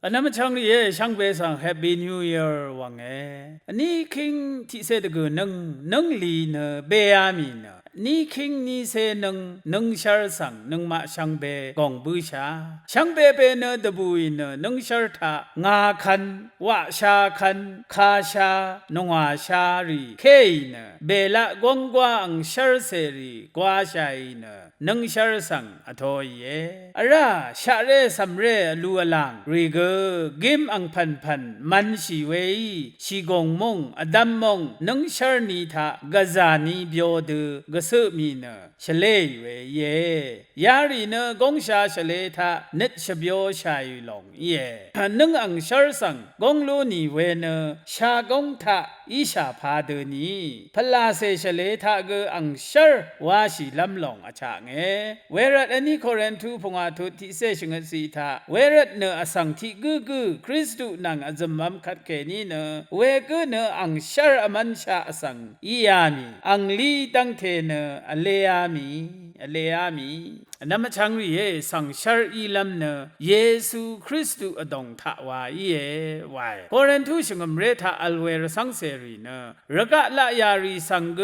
อันนั้นมันช่างนี่ช่างเบสัง Happy New Year ว่าไงอันนี้คิงที่เสด็จกูนังลีเนเบียมีเนนี่คิงนี่เสนังชาร์สังนังมาช่างเบกองบูชาช่างเบเปเนตบุยเนนังชาร์ทางาคันวะชาคันคาชานงอาชารีเคเนเบละกวงกวางชาร์เซรีกว่าชัยเนนังชาร์สังอโทเยอะระชาเรสัมเรลูอลังรีเกกิมอังพันมันชีเวชีกงมงอดัมมงนังชาร์นีทากะจานีเบียวดกะสืมีเนเฉลยเวเยยารีเนกงชาเฉลยทาเน็ตชเบียวชายลงเยนังอังชาร์สังกงลูนีเวเนชากงทาอิชาพาเดนีพลาเซเฉลยทาเกอังชาร์วาชีลำลงอาชาเงเวรัตอันนี้โคเรนทูพงอาทุติเซชงสีทาเวรัตเนอสังทิกูคริสตุนังอจมัมคัดเกนีเนเวกเนอังชาร์อมันชาสังอียามีอังลีตังเทเนอเลยามีนัมชังรีเยสังชาร์อีลัมเนเยซูคริสตุอดงทาวาเยวายโคเรนทูชงมเรทาอัลเวรสังเซรีเนรกะละยารีสังเก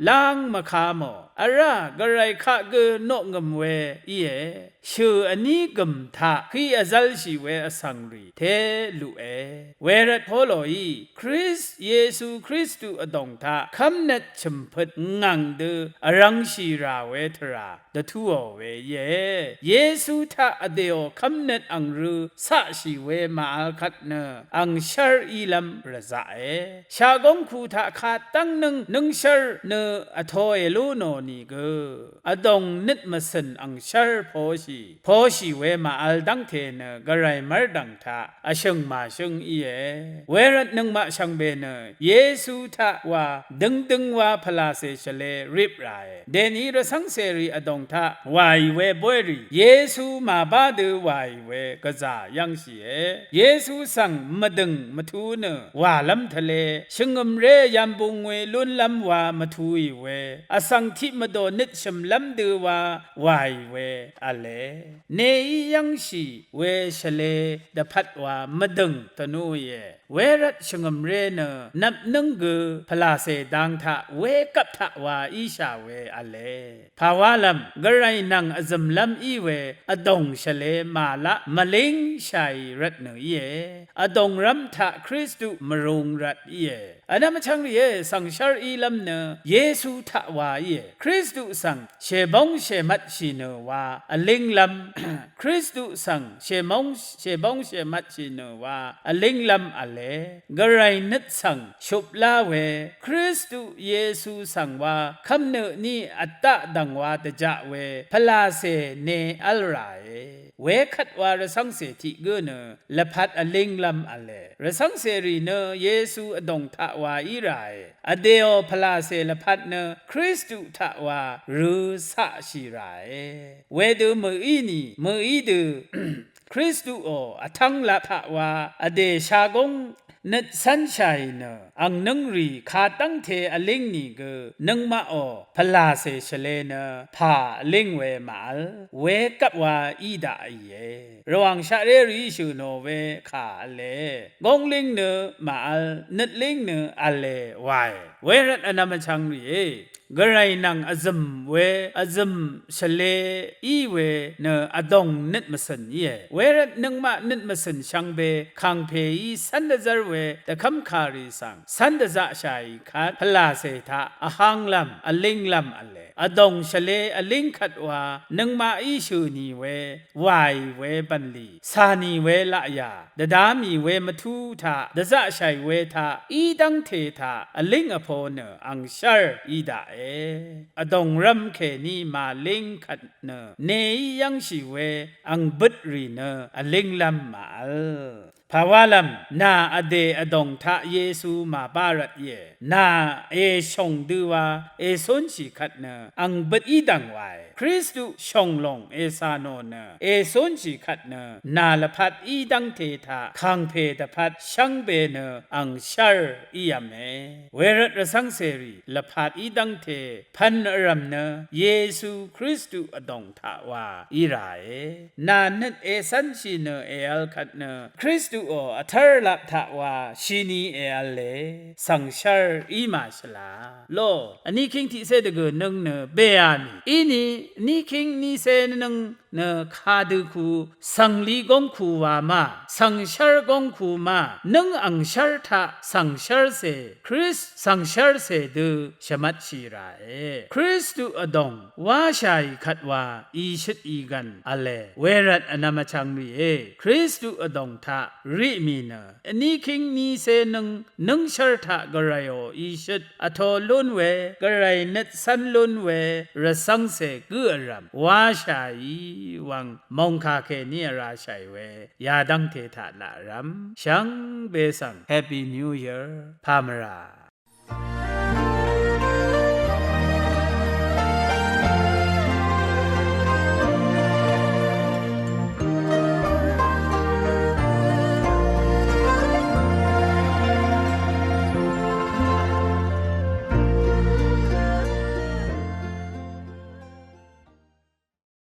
ลังมะคาโมอะระกะไรคะเกโนงมเวเยชื่ออันนี้กมทาคีอซัลชีเวอสังรีเทลุเอเวรัตโพโลอีคริสเยซูคริสตุอดงทาคำเนตชมพดงังเดอรังชีราเวทราดทูโอเวเยซูทาอเดโอคำเนตอังรูสะชีเวมาอัลคัดเนอังชาร์อีลัมรซาเอชากงคูทาคาตั้งนึงชาร์เนอโทเอลูโนนีเกอดงนิดมาสันอังชาร์โพชีเวมาอัลดังเทเนกระไรมาดังทาอชงมาชงอีเวรัตนึงมาชังเบเนเยซูทาว่าดึงว่าพลาเซเชเลริบไรเดนีรสังเสรีอดงทาวายเวบวยรีเยซูมาบาดวายเวกะจายังชีเยซูสังมาดึงมาทูเนว่าลำทะเลชงมเรยามบุงเวลุนลำว่ามาทูอีเวอสังทิมาโดนิดชมลำดือว่าวายเวอะเลเนยยังชีเวชเลดพัดว่ามาดึงตนูเยเวรัตชงมเรเนนับนึงกือพลาเสดังทะเวกับทะว่าอีชาเวอะเลภาวะลัมกระไรนังอจมลัมอีเวอดงชเลมาละมะลิงชัยรัตเนเยอดงรัมทะคริสตุมรุงรัตเยอันนั้นมันช่างเยสังชาร์อีลัมเนเยซูทะวาเยคริสตุสังเชบงเชมัดชิเนว่าอลิงลัมคริสตุสังเชบงเชมัดชิเนว่าอลิงลัมอะเลกระไรนัดสังชุบลาเวคริสตุเยซูสังว่าคำเนนี้อัตตะดังว่าตะจะเวพลาเซเนอัลไรเวคัดว่ารสังเสติเกเนละพัดอลิงลัมอะเลรสังเสรีเนเยซูอดงทะวาอีไรอเดโอพลาเซละพัดเนคริสตุทะวารูสะชีไรเวดูมืออีดูคริสตุโออทังละทะวาอเดชากงนัดสันชัยเนอังนังรีขาตั้งเทอลิงนี่เกนังมาโอพลาเซเชเลเนพาลิงเวมาลเวกับว่าอีดาเยระวังชาเรรีชูโนเวขาเลกงลิงเนมาลนัดลิงเนอะเลวายเวรัตอนามันชังรีกระไรนังอจมเวอจมเฉลอีเวเนอดงนิดมาสันเยเวรนึงมานิดมาสันชังเบคังเพยีสันเดจเวแต่คำคารีสังสันเดจะชัยคัดพลาเสทาอหังลัมอลิงลัมอเลอดงเฉลอลิงขัดว่านึงมาอีชูนีเววายเวบันลีสานีเวละยาเดดามีเวมาทูทาเดจะชัยเวทาอีดังเททาอลิงอโพเนอังชาร์อีดาอดงรัมเคนีมาลิงขัดเนเนยังชีเวอังบุตรีเนอลิงลัมมาล ภาวะลัมนาอเดอดงทะเยซูมาบารัตเยนาเอชงดูวาเอซนชีขัดเนอังบัดอีดังไวคริสตุชงลงเอซานโนเนเอซนชีขัดเนนาละพัดอีดังเทธาคังเพตพัดช่างเบเนอังชาร์อียามเนเวรตระสังเสรีละพัดอีดังเทพันรัมเนเยซูคริสตุอดงทาวาอีไรนานัดเอสันชีเนเอลขัดเนคริสตุโออัทรลับทาวาชีนีเอลเลสังชาร์อีมาชลาโลอันนี้คิงที่เสดกนึงเนเบียมีอีนี่คิงนี่เซนึงเนคาดูคูสังลีกงคูวามาสังชาร์กงคูมานึงอังชาร์ทะสังชาร์เซคริสสังชาร์เซดูชมัดชีราเอคริสตุอดงวาชัยขัดวาอีชิดอีกันอเลเวรัตอนามาชังมีเอคริสตุอดงทะริมีเนอันนี้คิงนี่เซนึงชาร์ทะกระไรโออีชิดอทอลุนเวกระไรนัดสันลุนเวระสังเซกุอรัมวาชัยวังมองคาเคนี่ราชัยเวยาดังเทถาลารัมชังเบสัง Happy New Year พามรา